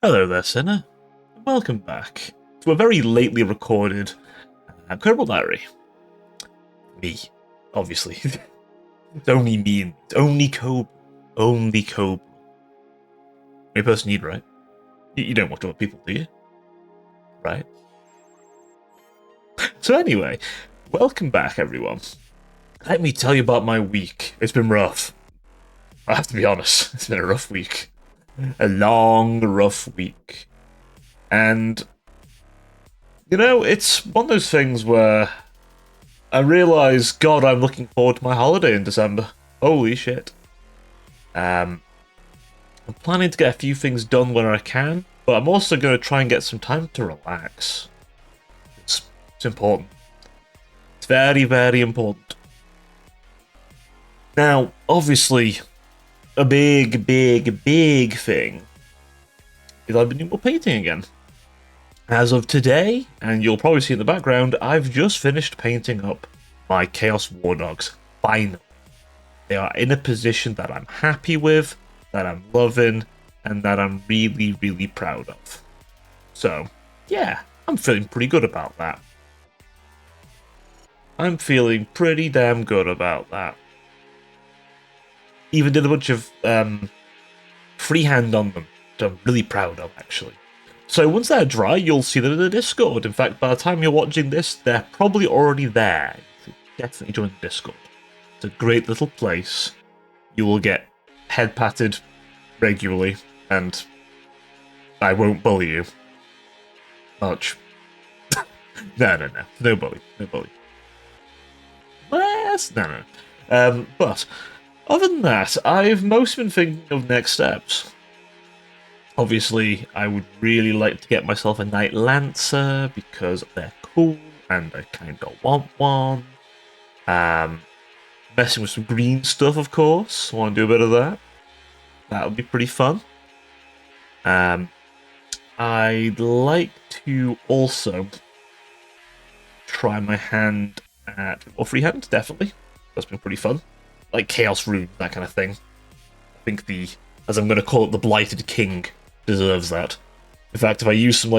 Hello there, Sinner. Welcome back to a very lately recorded Cobra Diary. Me, obviously. It's only me. It's only Cobra. Only Cobra. Only person you'd, right? You don't watch other people, do you? Right? So anyway, welcome back, everyone. Let me tell you about my week. It's been rough. I have to be honest. It's been a rough week. A long, rough week. And, it's one of those things where I realise, God, I'm looking forward to my holiday in December. Holy shit. I'm planning to get a few things done when I can, but I'm also going to try and get some time to relax. It's important. It's very, very important. Now, obviously, a big, big, big thing is I've been doing more painting again. As of today, and you'll probably see in the background, I've just finished painting up my Chaos War Dogs. Finally. They are in a position that I'm happy with, that I'm loving, and that I'm really, really proud of. So, yeah, I'm feeling pretty good about that. I'm feeling pretty damn good about that. Even did a bunch of freehand on them, which I'm really proud of, actually. So once they're dry, you'll see them in the Discord. In fact, by the time you're watching this, they're probably already there. So definitely join the Discord. It's a great little place. You will get head patted regularly, and I won't bully you much. No. No bully. No bully. Yes, no. But other than that, I've mostly been thinking of next steps. Obviously, I would really like to get myself a Knight Lancer because they're cool and I kind of want one. Messing with some green stuff, of course. Want to do a bit of that. That would be pretty fun. I'd like to also try my hand at freehand, definitely. That's been pretty fun. Like Chaos Rune, that kind of thing. I think as I'm going to call it, the Blighted King deserves that. In fact, if I use some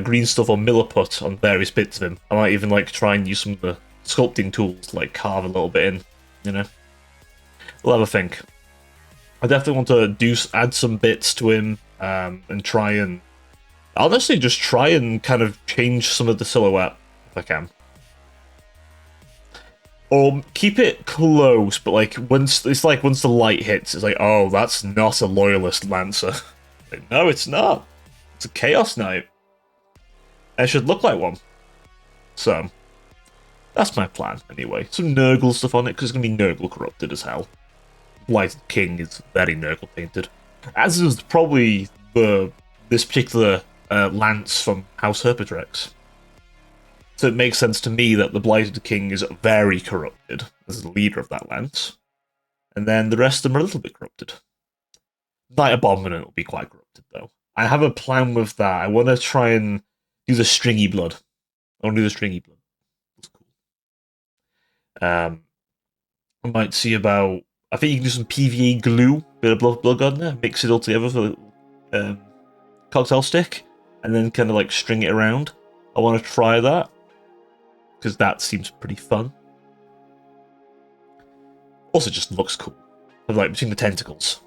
green stuff or Milliput on various bits of him, I might even try and use some of the sculpting tools, carve a little bit in. We'll have a think. I definitely want to add some bits to him and try and honestly just try and kind of change some of the silhouette if I can. Or keep it close, but once the light hits, it's oh, that's not a loyalist lancer. No, it's not. It's a Chaos Knight. It should look like one. So, that's my plan, anyway. Some Nurgle stuff on it, because it's going to be Nurgle corrupted as hell. Blighted King is very Nurgle painted. As is probably this particular lance from House Herpetrex. So it makes sense to me that the Blighted King is very corrupted as the leader of that lance. And then the rest of them are a little bit corrupted. Knight Abominant will be quite corrupted, though. I have a plan with that. I want to try and do the Stringy Blood. I want to do the Stringy Blood. That's cool. I might see about... I think you can do some PVA glue, bit of blood on there, mix it all together for the cocktail stick, and then kind of string it around. I want to try that, because that seems pretty fun. Also just looks cool. Between the tentacles.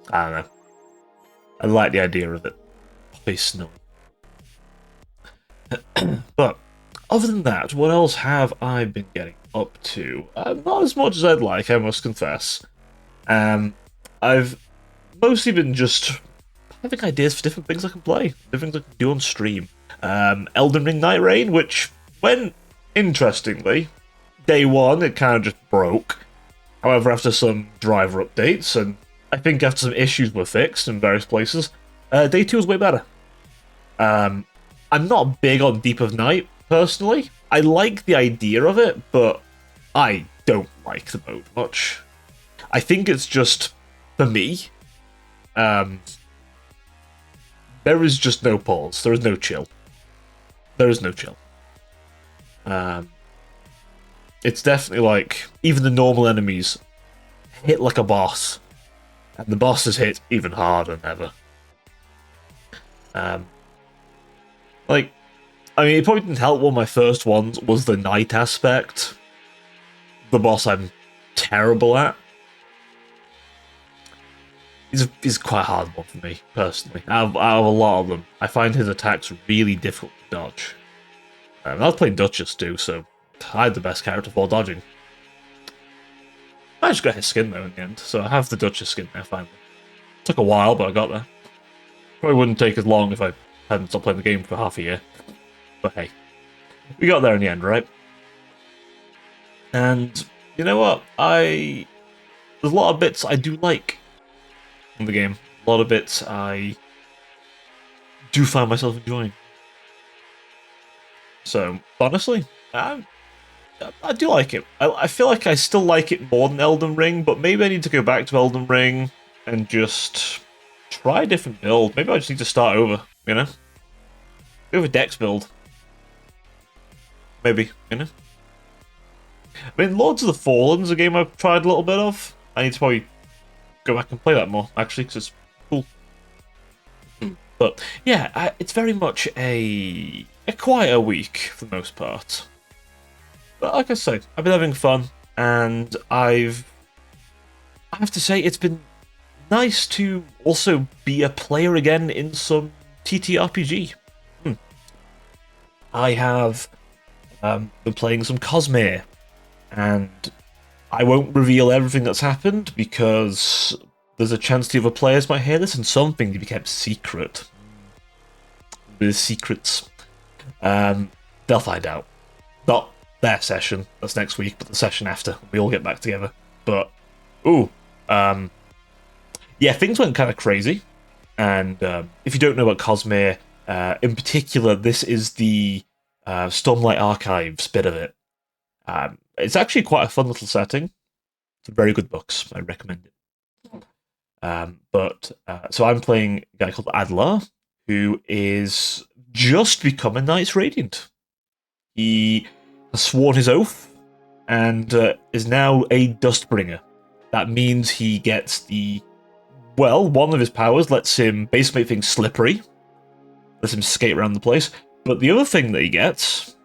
I don't know. I like the idea of it. Poppy snow. But, other than that, what else have I been getting up to? Not as much as I'd like, I must confess. I've mostly been just having ideas for different things I can play, different things I can do on stream. Elden Ring Night Rain, which went interestingly. Day one, it kind of just broke. However, after some driver updates, and I think after some issues were fixed in various places, day two was way better. I'm not big on Deep of Night, personally. I like the idea of it, but I don't like the mode much. I think it's just, for me, there is just no pause. There is no chill. There is no chill. It's definitely even the normal enemies hit like a boss, and the bosses hit even harder than ever. Like, I mean, it probably didn't help. One of my first ones was the night aspect. The boss I'm terrible at. He's quite a hard one for me, personally. Out of a lot of them, I find his attacks really difficult to dodge. I was playing Duchess too, so I had the best character for dodging. I just got his skin though in the end, so I have the Duchess skin there finally. Took a while, but I got there. Probably wouldn't take as long if I hadn't stopped playing the game for half a year. But hey, we got there in the end, right? And you know what? There's a lot of bits I do like in the game. A lot of bits I do find myself enjoying. So honestly, I do like it. I feel like I still like it more than Elden Ring, but maybe I need to go back to Elden Ring and just try a different build. Maybe I just need to start over, you know? Go with Dex build. Maybe, you know? I mean, Lords of the Fallen's a game I've tried a little bit of. I need to probably go back and play that more, actually, because it's cool. But, yeah, it's very much a quieter week, for the most part. But like I say, I've been having fun, and I have to say, it's been nice to also be a player again in some TTRPG. I have been playing some Cosmere, and I won't reveal everything that's happened because there's a chance the other players might hear this, and something to be kept secret. There's secrets. They'll find out. Not their session, that's next week, but the session after. We all get back together. But, yeah, things went kind of crazy. And if you don't know about Cosmere, in particular, this is the Stormlight Archives bit of it. It's actually quite a fun little setting. It's very good books. I recommend it. So I'm playing a guy called Adlar, who is just become a Knights Radiant. He has sworn his oath and is now a Dustbringer. That means he gets one of his powers lets him basically make things slippery, lets him skate around the place. But the other thing that he gets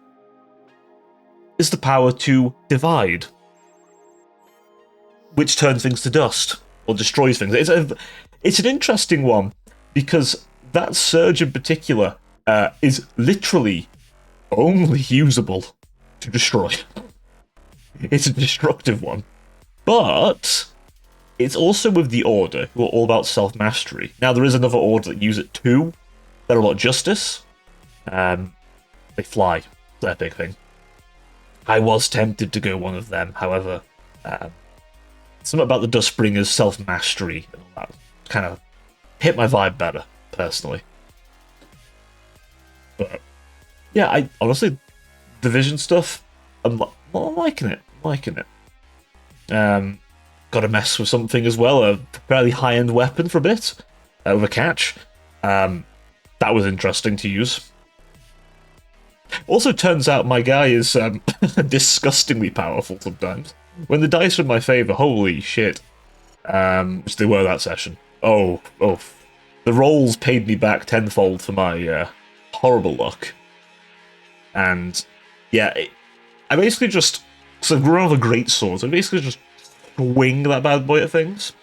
is the power to divide, which turns things to dust or destroys things. It's an interesting one because that surge in particular is literally only usable to destroy. It's a destructive one. But it's also with the Order, who are all about self-mastery. Now, there is another Order that use it too. They're about justice. They fly. It's their big thing. I was tempted to go one of them, however, something about the Dustbringer's self-mastery and all that kind of hit my vibe better, personally. But, yeah, I honestly, Division stuff, I'm liking it. Got to mess with something as well, a fairly high-end weapon for a bit, with a catch. That was interesting to use. Also turns out my guy is disgustingly powerful sometimes. When the dice are in my favour, holy shit. Which they were that session. Oh. The rolls paid me back tenfold for my horrible luck. And, yeah, I basically just... So I've grown with a great sword, so I basically just swing that bad boy at things.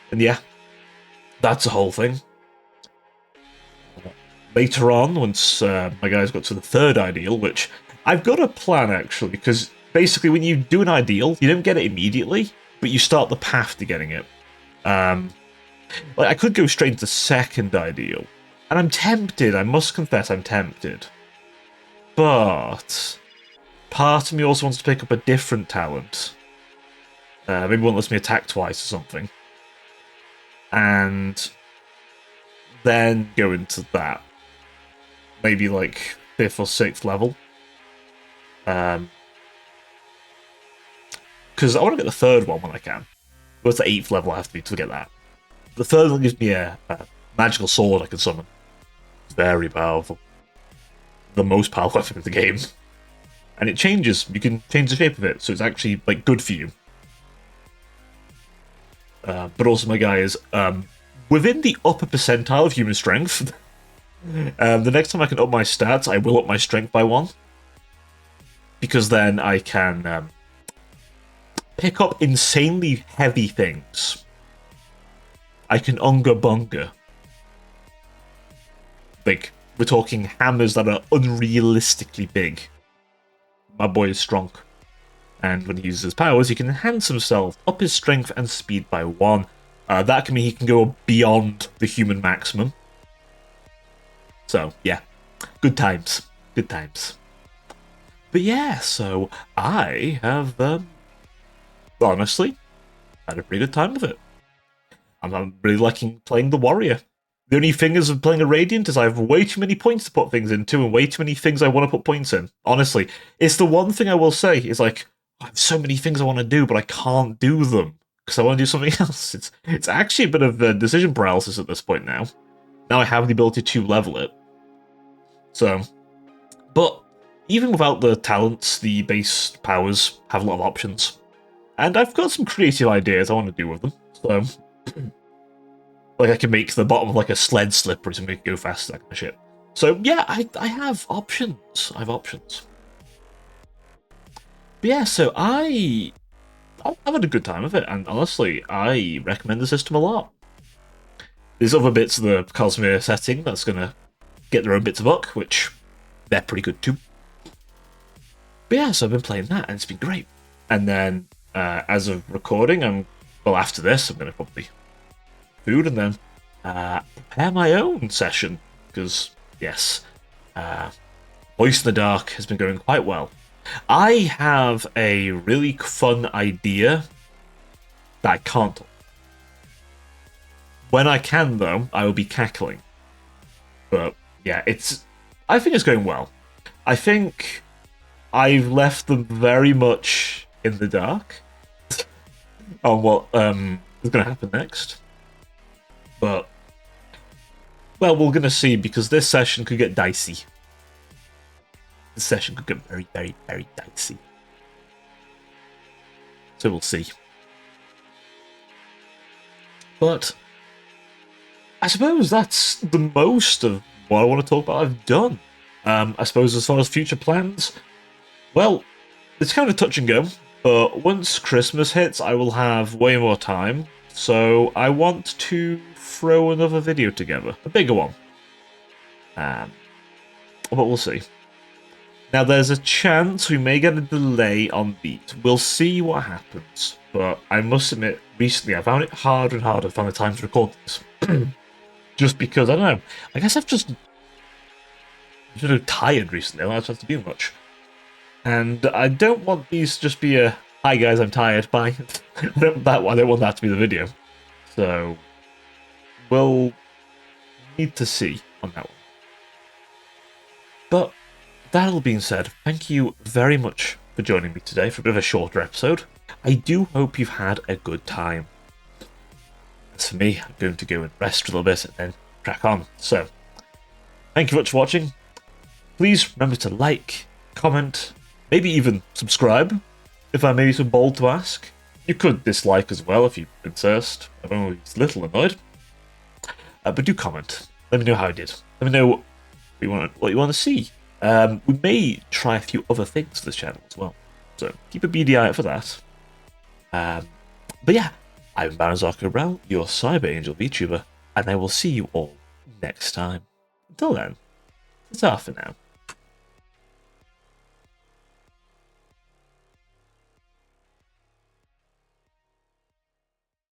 And yeah, that's the whole thing. Later on, once my guys got to the third ideal, which I've got a plan actually, because basically when you do an ideal, you don't get it immediately, but you start the path to getting it. Like I could go straight into second ideal, and I'm tempted, I must confess I'm tempted. But part of me also wants to pick up a different talent. Maybe one lets me attack twice or something. And then go into that. Maybe like 5th or 6th level. Because I want to get the third one when I can. Well, it's the 8th level I have to be to get that. The third one gives me a magical sword I can summon. It's very powerful. The most powerful weapon in the game. And it changes. You can change the shape of it, so it's actually like good for you. But also my guy is within the upper percentile of human strength. The next time I can up my stats, I will up my strength by 1. Because then I can pick up insanely heavy things. I can unga bunga. Like, we're talking hammers that are unrealistically big. My boy is strong. And when he uses his powers, he can enhance himself, up his strength and speed by 1. That can mean he can go beyond the human maximum. So, yeah. Good times. Good times. But yeah, so I have, honestly, had a pretty good time with it. I'm really liking playing the warrior. The only thing is of playing a Radiant is I have way too many points to put things into and way too many things I want to put points in. Honestly, it's the one thing I will say is like, I have so many things I want to do, but I can't do them because I want to do something else. It's actually a bit of decision paralysis at this point now. Now I have the ability to level it. So, but even without the talents, the base powers have a lot of options. And I've got some creative ideas I want to do with them. So, like I can make the bottom of like a sled slippery to make it go faster, that kind of shit. So yeah, I have options. I have options. But yeah, so I've had a good time with it, and honestly, I recommend the system a lot. There's other bits of the Cosmere setting that's gonna get their own bits of luck, which they're pretty good too. But yeah, so I've been playing that, and it's been great. And then, as of recording, after this, I'm gonna probably food and then prepare my own session, because yes, Voice in the Dark has been going quite well. I have a really fun idea that I can't talk. When I can, though, I will be cackling. But yeah, I think it's going well. I think I've left them very much in the dark on what is going to happen next. But, well, we're going to see, because this session could get dicey. This session could get very, very, very dicey. So we'll see. But I suppose that's the most of what I want to talk about I've done. I suppose as far as future plans, well, it's kind of touch and go, but once Christmas hits, I will have way more time. So I want to throw another video together, a bigger one. But we'll see. Now, there's a chance we may get a delay on Beat. We'll see what happens. But I must admit, recently I found it harder and harder to find the time to record this. Just because, I don't know, I guess I've just been tired recently. I don't have to do much. And I don't want these to just be a, hi guys, I'm tired, bye. I don't want that to be the video. So, we'll need to see on that one. But that all being said, thank you very much for joining me today for a bit of a shorter episode. I do hope you've had a good time. As for me, I'm going to go and rest a little bit and then crack on. So, thank you much for watching. Please remember to like, comment, maybe even subscribe, if I may be so bold to ask. You could dislike as well if you insist. I'm always a little annoyed. But do comment. Let me know how I did. Let me know what you want to see. We may try a few other things for this channel as well. So keep a beady eye out for that. But yeah, I'm Baron Cobra, your Cyber Angel VTuber, and I will see you all next time. Until then, ta-ta for now.